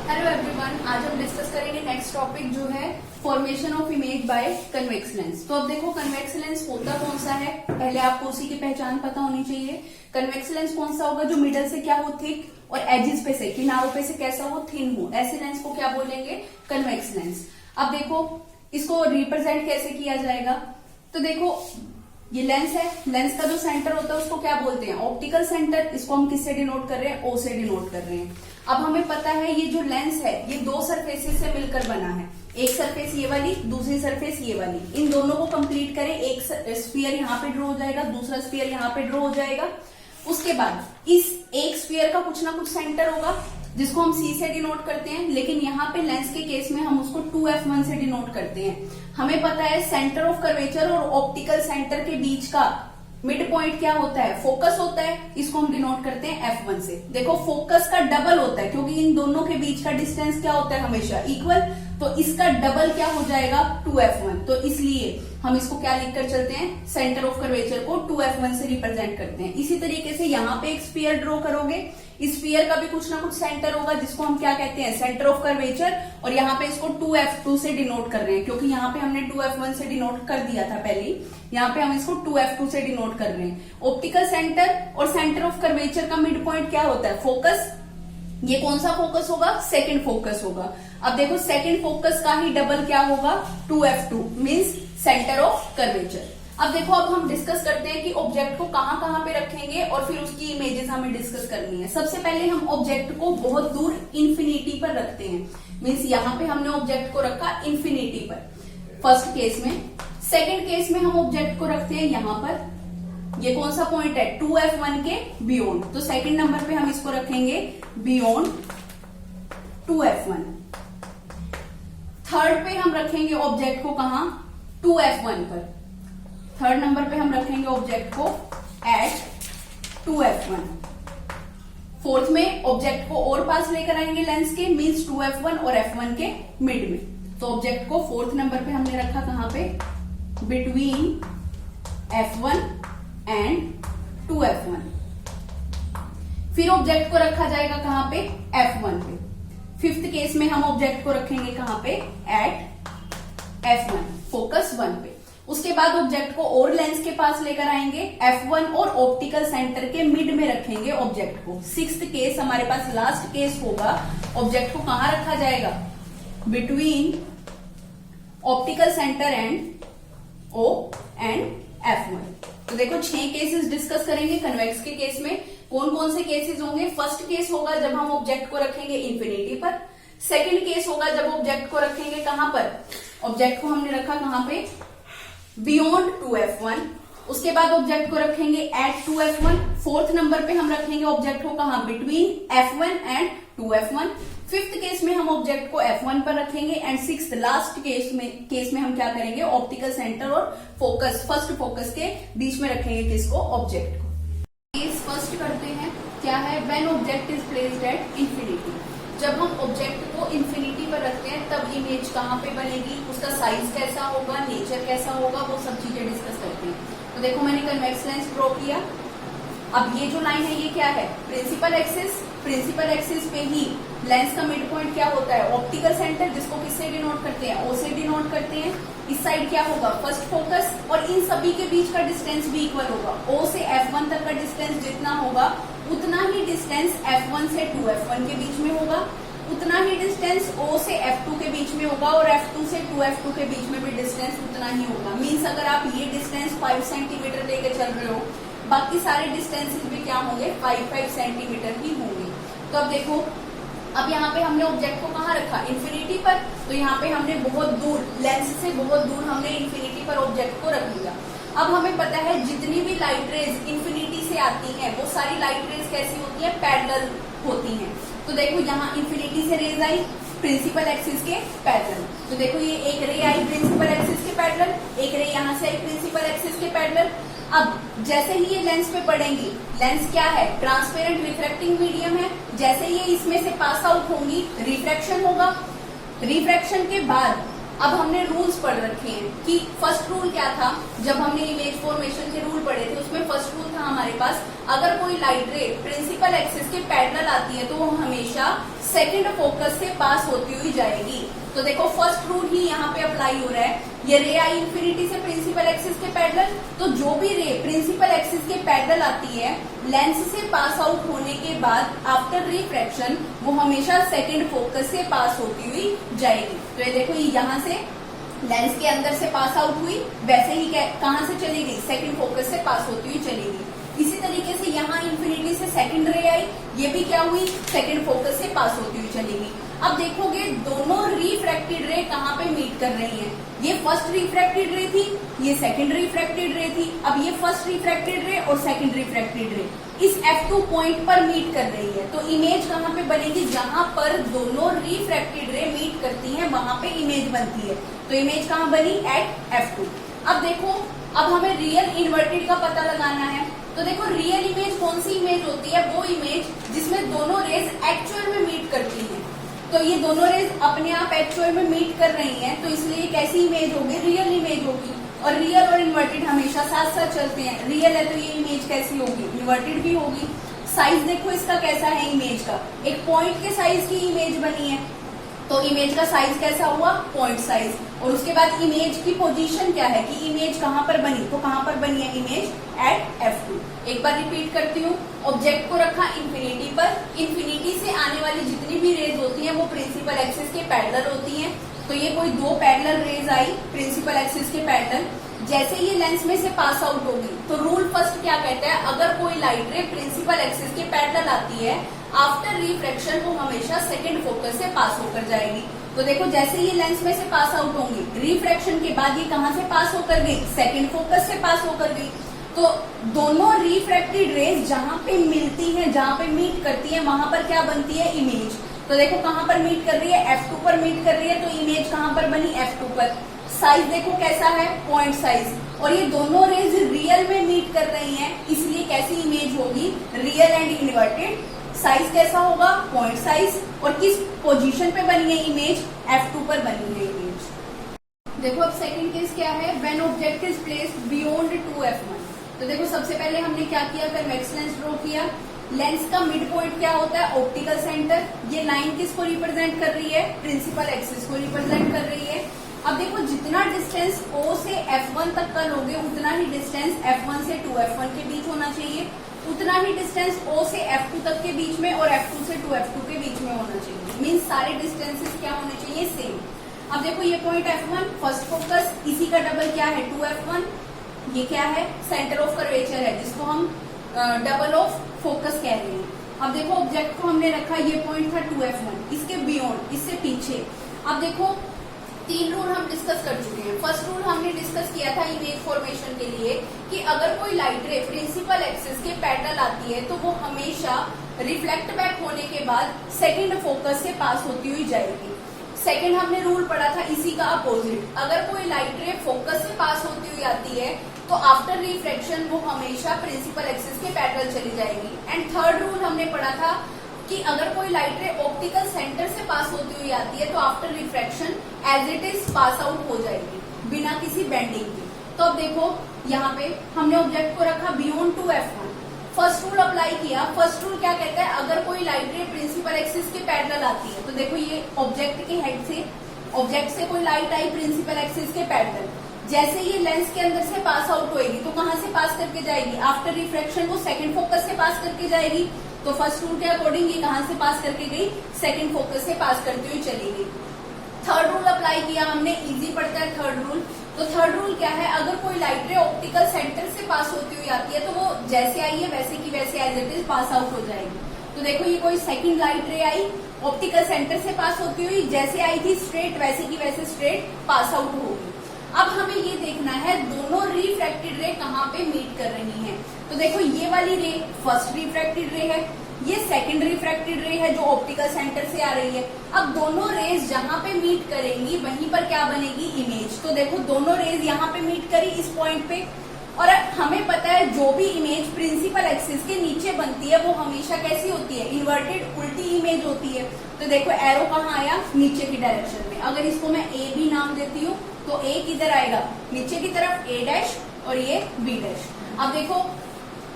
Hello everyone, आज हम discuss करेंगे नेक्स्ट टॉपिक जो है formation of image by convex lens. तो अब देखो कन्वेक्स लेंस होता कौन सा है, पहले आपको उसी की पहचान पता होनी चाहिए। कन्वेक्स लेंस कौन सा होगा जो मिडल से क्या हो थिक और एजिस पे से किनारों पे से कैसा हो थिन हो, ऐसे लेंस को क्या बोलेंगे कन्वेक्स लेंस। अब देखो इसको रिप्रेजेंट कैसे किया जाएगा, तो देखो ये लेंस है, लेंस का जो सेंटर होता है उसको क्या बोलते हैं ऑप्टिकल सेंटर। इसको हम किससे डिनोट कर रहे हैं, ओ से डिनोट कर रहे हैं। अब हमें पता है ये जो लेंस है ये दो सरफेसेस से मिलकर बना है, एक सरफेस ये वाली, दूसरी सरफेस ये वाली। इन दोनों को कंप्लीट करें, एक स्फीयर यहाँ पे ड्रॉ हो जाएगा, दूसरा स्फीयर यहाँ पे ड्रॉ हो जाएगा। उसके बाद इस एक स्फीयर का कुछ ना कुछ सेंटर होगा जिसको हम सी से डिनोट करते हैं, लेकिन यहाँ पे लेंस के केस में हम उसको 2f1 से डिनोट करते हैं। हमें पता है सेंटर ऑफ कर्वेचर और ऑप्टिकल सेंटर के बीच का मिड पॉइंट क्या होता है, फोकस होता है, इसको हम डिनोट करते हैं f1 से। देखो फोकस का डबल होता है क्योंकि इन दोनों के बीच का डिस्टेंस क्या होता है हमेशा इक्वल, तो इसका डबल क्या हो जाएगा 2f1। तो इसलिए हम इसको क्या लिखकर चलते हैं, सेंटर ऑफ कर्वेचर को 2f1 से रिप्रेजेंट करते हैं। इसी तरीके से यहाँ पे एक स्फीयर ड्रॉ करोगे, इस स्फीयर का भी कुछ ना कुछ सेंटर होगा जिसको हम क्या कहते हैं सेंटर ऑफ कर्वेचर, और यहाँ पे इसको 2f2 से डिनोट कर रहे हैं क्योंकि यहाँ पे हमने 2f1 से डिनोट कर दिया था पहले ही, यहाँ पे हम इसको 2f2 से डिनोट कर रहे हैं। ऑप्टिकल सेंटर और सेंटर ऑफ कर्वेचर का मिड पॉइंट क्या होता है फोकस। ये कौन सा फोकस होगा, सेकंड फोकस होगा। अब देखो सेकंड फोकस का ही डबल क्या होगा 2f2 means centre of curvature. अब देखो अब हम डिस्कस करते हैं कि ऑब्जेक्ट को कहां कहां पे रखेंगे और फिर उसकी इमेजेस हमें डिस्कस करनी है। सबसे पहले हम ऑब्जेक्ट को बहुत दूर इंफिनिटी पर रखते हैं, मींस यहाँ पे हमने ऑब्जेक्ट को रखा इंफिनिटी पर फर्स्ट केस में। सेकेंड केस में हम ऑब्जेक्ट को रखते हैं यहाँ पर, ये कौन सा पॉइंट है 2f1 के बियॉन्ड, तो सेकंड नंबर पे हम इसको रखेंगे बियॉन्ड 2f1। थर्ड पे हम रखेंगे ऑब्जेक्ट को कहा 2f1 पर, थर्ड नंबर पे हम रखेंगे ऑब्जेक्ट को एट 2f1। फोर्थ में ऑब्जेक्ट को और पास लेकर आएंगे लेंस के, मींस 2f1 और f1 के मिड में। तो ऑब्जेक्ट को फोर्थ नंबर पे हमने रखा कहां पे, बिटवीन f1 एंड 2f1। फिर ऑब्जेक्ट को रखा जाएगा कहां पे f1 पे। फिफ्थ केस में हम ऑब्जेक्ट को रखेंगे कहां पे एट f1 फोकस 1 पे। उसके बाद ऑब्जेक्ट को और लेंस के पास लेकर आएंगे, f1 और ऑप्टिकल सेंटर के मिड में रखेंगे ऑब्जेक्ट को। सिक्स्थ केस हमारे पास लास्ट केस होगा, ऑब्जेक्ट को कहां रखा जाएगा, between optical centre and O and f1। तो देखो 6 केसेस डिस्कस करेंगे कन्वेक्स के केस में। कौन कौन से केसेस होंगे, फर्स्ट केस होगा जब हम ऑब्जेक्ट को रखेंगे इंफिनिटी पर। सेकंड केस होगा जब ऑब्जेक्ट को रखेंगे कहां पर, ऑब्जेक्ट को हमने रखा कहां पे बियॉन्ड 2f1। उसके बाद ऑब्जेक्ट को रखेंगे एट 2f1। फोर्थ नंबर पे हम रखेंगे ऑब्जेक्ट को कहां, between f1 and 2f1। Fifth case में हम ऑब्जेक्ट को f1 पर रखेंगे एंड सिक्स्थ लास्ट केस में हम क्या करेंगे ऑप्टिकल सेंटर और फोकस फर्स्ट फोकस के बीच में रखेंगे किसको, ऑब्जेक्ट को। केस फर्स्ट करते हैं, क्या है when object is placed at infinity. जब हम ऑब्जेक्ट को इंफिनिटी पर रखते हैं तब इमेज कहां पे बनेगी, उसका साइज कैसा होगा, नेचर कैसा होगा, वो सब चीजें डिस्कस करते हैं। तो देखो मैंने कन्वेक्स लेंस ड्रॉ किया। अब ये जो लाइन है ये क्या है प्रिंसिपल एक्सिस। प्रिंसिपल एक्सिस पे ही लेंस का मिड पॉइंट क्या होता है ऑप्टिकल सेंटर, जिसको किससे डिनोट करते हैं ओ से डिनोट करते हैं। इस साइड क्या होगा फर्स्ट फोकस, और इन सभी के बीच का डिस्टेंस भी इक्वल होगा। ओ से f1 तक का डिस्टेंस जितना होगा उतना ही डिस्टेंस f1 से 2f1 के बीच में होगा, उतना ही डिस्टेंस O से f2 के बीच में होगा, और f2 से 2f2 के बीच में भी डिस्टेंस उतना ही होगा। मीन्स अगर आप ये डिस्टेंस 5 सेंटीमीटर लेके चल रहे हो, बाकी सारे डिस्टेंसेस भी क्या होंगे 5-5 सेंटीमीटर ही होंगे। तो अब देखो अब यहाँ पे हमने ऑब्जेक्ट को कहाँ रखा इंफिनिटी पर, तो यहाँ पे हमने बहुत दूर लेंस से बहुत दूर हमने इंफिनिटी पर ऑब्जेक्ट को रख दिया। अब हमें पता है जितनी भी लाइट रेज इंफिनिटी से आती हैं वो सारी लाइट रेज कैसी होती है पैरेलल होती हैं। तो देखो यहाँ इंफिनिटी से रेज आई प्रिंसिपल एक्सिस के पैरेलल, तो देखो ये एक रे आई प्रिंसिपल एक्सिस के पैरेलल, एक रे यहाँ से आई प्रिंसिपल एक्सिस के पैरेलल। अब जैसे ही ये लेंस पे पड़ेंगी, लेंस क्या है ट्रांसपेरेंट रिफ्रैक्टिंग मीडियम है, जैसे ये इसमें से पास आउट होंगी रिफ्रैक्शन होगा। रिफ्रैक्शन के बाद अब हमने रूल्स पढ़ रखे हैं कि फर्स्ट रूल क्या था, जब हमने इमेज फॉर्मेशन के रूल पढ़े थे उसमें फर्स्ट रूल था हमारे पास, अगर कोई लाइट रे प्रिंसिपल एक्सिस के पैरेलल आती है तो वो हमेशा सेकंड फोकस से पास होती हुई जाएगी। तो देखो फर्स्ट रूल ही यहाँ पे अप्लाई हो रहा है। ये रे आई इंफिनिटी से प्रिंसिपल एक्सिस के पैरेलल, तो जो भी रे प्रिंसिपल एक्सिस के पैरेलल आती है लेंस से पास आउट होने के बाद आफ्टर रिफ्रैक्शन वो हमेशा सेकंड फोकस से पास होती हुई जाएगी। तो ये देखो ये यहाँ से लेंस के अंदर से पास आउट हुई, वैसे ही कहाँ से चली गई, सेकंड फोकस से पास होती हुई चलेगी। इसी तरीके से यहाँ इंफिनिटी से सेकंड रे आई, ये भी क्या हुई, सेकंड फोकस से पास होती हुई चलेगी। अब देखोगे दोनों रिफ्रैक्टेड रे कहाँ पे मीट कर रही हैं। ये फर्स्ट रिफ्रैक्टेड रे थी, ये सेकंड रिफ्रैक्टेड रे थी। अब ये फर्स्ट रिफ्रैक्टेड रे और सेकंड रिफ्रैक्टेड रे इस F2 पॉइंट पर मीट कर रही है। तो इमेज कहाँ पे बनेगी, जहां पर दोनों रिफ्रैक्टेड रे मीट करती हैं वहां पे इमेज बनती है। तो इमेज कहाँ बनी, एट F2। अब देखो, अब हमें रियल इन्वर्टेड का पता लगाना है। तो देखो रियल इमेज कौन सी इमेज होती है, वो इमेज जिसमें दोनों रेज एक्चुअल में मीट करती हैं। तो ये दोनों रेज अपने आप एक्चुअल में मीट कर रही हैं, तो इसलिए कैसी इमेज होगी, रियल इमेज होगी। और रियल और इन्वर्टेड हमेशा साथ साथ चलते हैं। रियल है तो ये इमेज कैसी होगी, इन्वर्टेड भी होगी। साइज देखो इसका कैसा है इमेज का, एक पॉइंट के साइज की इमेज बनी है, तो इमेज का साइज कैसा हुआ, पॉइंट साइज। और उसके बाद इमेज की पोजीशन क्या है कि इमेज कहाँ पर बनी, तो कहाँ पर बनी है इमेज, एट F2। एक बार रिपीट करती हूँ, ऑब्जेक्ट को रखा इंफिनिटी पर, इंफिनिटी से आने वाली जितनी भी रेज होती हैं वो प्रिंसिपल एक्सिस के पैरेलल होती हैं। तो ये कोई दो पैरेलल रेज आई प्रिंसिपल एक्सिस के पैरेलल, जैसे ये लेंस में से पास आउट होगी तो रूल फर्स्ट क्या कहता है, अगर कोई लाइट रे प्रिंसिपल एक्सिस के पैरेलल आती है आफ्टर रिफ्रैक्शन वो हमेशा सेकंड फोकस से पास होकर जाएगी। तो देखो जैसे ये लेंस में से पास आउट होंगी, रिफ्रैक्शन के बाद ये कहाँ से पास होकर गई, सेकंड फोकस से पास होकर गई। तो दोनों रिफ्रैक्टेड रेज जहां पे मिलती हैं, जहां पे मीट करती है वहां पर क्या बनती है, इमेज। तो देखो कहाँ पर मीट कर रही है, F2 पर मीट कर रही है, तो इमेज कहाँ पर बनी, F2 पर। साइज देखो कैसा है, पॉइंट साइज। और ये दोनों रेज रियल में मीट कर रही हैं, इसलिए कैसी इमेज होगी, रियल एंड इन्वर्टेड। साइज कैसा होगा, पॉइंट साइज। और किस पोजीशन पे बनी है इमेज, F2 पर बनी है इमेज। देखो अब सेकंड केस क्या है, when object is placed beyond 2F1। तो देखो सबसे पहले हमने क्या किया, कन्वेक्स लेंस ड्रॉ किया। लेंस का मिड पॉइंट क्या होता है, ऑप्टिकल सेंटर। ये लाइन किसको रिप्रेजेंट कर रही है, प्रिंसिपल एक्सिस को रिप्रेजेंट कर रही है। अब देखो जितना डिस्टेंस O से F1 तक का लोगे उतना ही डिस्टेंस F1 से 2F1 के बीच होना चाहिए, उतना ही डिस्टेंस O से F2 तक के बीच में और F2 से 2F2 के बीच में होना चाहिए। मीन्स सारे डिस्टेंसेस क्या होने चाहिए, सेम। अब देखो ये पॉइंट F1 फर्स्ट फोकस, इसी का डबल क्या है, 2F1। ये क्या है, सेंटर ऑफ कर्वेचर है जिसको हम डबल ऑफ फोकस कह रहे हैं। अब देखो ऑब्जेक्ट को हमने रखा, ये पॉइंट था 2F1, इसके बियॉन्ड, इससे पीछे। अब देखो तीन रूल हम डिस्कस कर चुके हैं। फर्स्ट रूल हमने डिस्कस किया था इमेज फॉर्मेशन के लिए कि अगर कोई लाइट रे प्रिंसिपल एक्सिस के पैरेलल आती है तो वो हमेशा रिफ्लेक्ट बैक होने के बाद सेकंड फोकस से पास होती हुई जाएगी। सेकंड हमने रूल पढ़ा था इसी का अपोजिट, अगर कोई लाइट रे फोकस से पास होती हुई आती है तो आफ्टर रिफ्रैक्शन वो हमेशा प्रिंसिपल एक्सिस के पैरेलल चली जाएगी। एंड थर्ड रूल हमने पढ़ा था कि अगर कोई लाइट रे ऑप्टिकल सेंटर से पास होती हुई आती है तो after refraction as it is pass out हो जाएगी बिना किसी बेंडिंग के। तो अब देखो यहाँ पे हमने ऑब्जेक्ट को रखा beyond 2F1, first rule apply किया। फर्स्ट रूल क्या कहता है, अगर कोई लाइट रे प्रिंसिपल एक्सिस के पैरेलल आती है, तो देखो ये ऑब्जेक्ट के हेड से, ऑब्जेक्ट से कोई लाइट आई प्रिंसिपल एक्सिस के पैरेलल, जैसे ये लेंस के अंदर से पास आउट होएगी तो कहाँ से पास करके जाएगी, आफ्टर रिफ्रैक्शन वो सेकंड फोकस से पास करके जाएगी। तो फर्स्ट रूल के अकॉर्डिंग ये कहाँ से पास करके गई, सेकंड फोकस से पास करती हुई चली गई। थर्ड रूल अप्लाई किया हमने, इजी पड़ता है थर्ड रूल। तो थर्ड रूल क्या है, अगर कोई लाइट रे ऑप्टिकल सेंटर से पास होती हुई आती है तो वो जैसे आई है वैसे की वैसे as it is pass out हो जाएगी। तो देखो ये कोई सेकंड लाइट रे आई, ऑप्टिकल सेंटर से पास होती हुई जैसे आई थी स्ट्रेट वैसे की वैसे स्ट्रेट पास आउट होगी। अब हमें ये देखना है दोनों रिफ्रैक्टेड रे कहाँ पे मीट कर रही हैं। तो देखो ये वाली रे फर्स्ट रिफ्रैक्टेड रे है, ये सेकंड रिफ्रैक्टेड रे है जो ऑप्टिकल सेंटर से आ रही है। अब दोनों रेज जहां पे मीट करेंगी वहीं पर क्या बनेगी, इमेज। तो देखो दोनों रेज यहाँ पे मीट करी इस पॉइंट पे, और हमें पता है जो भी इमेज प्रिंसिपल एक्सिस के नीचे बनती है वो हमेशा कैसी होती है, इन्वर्टेड उल्टी इमेज होती है। तो देखो एरो कहाँ आया, नीचे की डायरेक्शन में। अगर इसको मैं ए भी नाम देती हूँ तो ए किधर आएगा, नीचे की तरफ ए डैश और ये बी डैश। अब देखो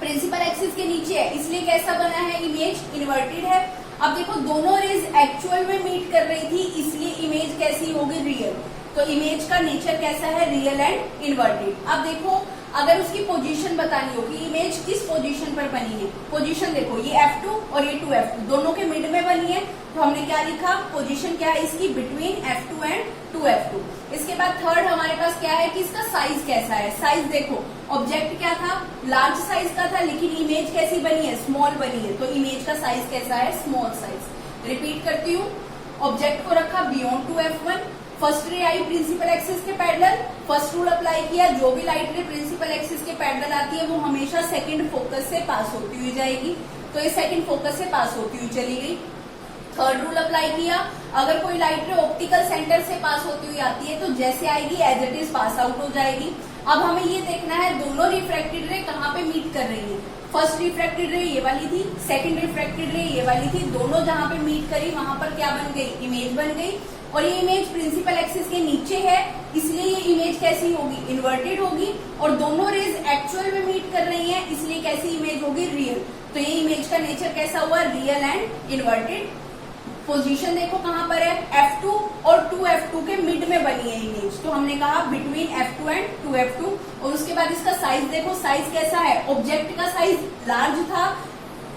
प्रिंसिपल एक्सिस के नीचे है इसलिए कैसा बना है, इमेज इन्वर्टेड है। अब देखो दोनों रेज एक्चुअल में मीट कर रही थी, इसलिए इमेज कैसी होगी, रियल। तो इमेज का नेचर कैसा है, रियल एंड इन्वर्टेड। अब देखो अगर उसकी पोजीशन बतानी हो कि इमेज किस पोजीशन पर बनी है, पोजीशन देखो ये F2 और ये 2F2 दोनों के मिड में बनी है, तो हमने क्या लिखा, पोजीशन क्या है इसकी, बिटवीन F2 एंड 2F2। इसके बाद थर्ड हमारे पास क्या है कि इसका साइज कैसा है। साइज देखो ऑब्जेक्ट क्या था, लार्ज साइज का था, लेकिन इमेज कैसी बनी है, स्मॉल बनी है, तो इमेज का साइज कैसा है, स्मॉल साइज। रिपीट करती हूँ, ऑब्जेक्ट को रखा बियॉन्ड 2F1, फर्स्ट रे आई प्रिंसिपल एक्सिस के पैरेलल, फर्स्ट रूल अप्लाई किया, जो भी लाइट रे प्रिंसिपल एक्सिस के पैरेलल आती है वो हमेशा सेकंड फोकस से पास होती हुई जाएगी, तो ये सेकंड फोकस से पास होती हुई चली गई। थर्ड रूल अप्लाई किया, अगर कोई लाइट रे ऑप्टिकल सेंटर से पास होती हुई आती है तो जैसे आएगी as it is pass out हो जाएगी। अब हमें ये देखना है दोनों रिफ्रैक्टेड रे कहाँ पे मीट कर रही है। फर्स्ट रिफ्रैक्टेड रे ये वाली थी, सेकंड रिफ्रैक्टेड रे ये वाली थी, दोनों जहां पे मीट करी वहां पर क्या बन गई, इमेज बन गई। और ये इमेज प्रिंसिपल एक्सिस के नीचे है, इसलिए ये इमेज कैसी होगी, इन्वर्टेड होगी। और दोनों रेज एक्चुअल में मीट कर रही हैं, इसलिए कैसी इमेज होगी, रियल। तो ये इमेज का नेचर कैसा हुआ, रियल एंड इन्वर्टेड। पोजीशन देखो कहां पर है, F2 और 2F2 के मिड में बनी है इमेज, तो हमने कहा बिटवीन F2 एंड 2F2। और उसके बाद इसका साइज देखो, साइज कैसा है, ऑब्जेक्ट का साइज लार्ज था,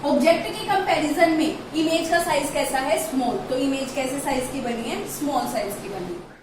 ऑब्जेक्ट के कंपैरिजन में इमेज का साइज कैसा है, स्मॉल। तो इमेज कैसे साइज की बनी है, स्मॉल साइज की बनी है।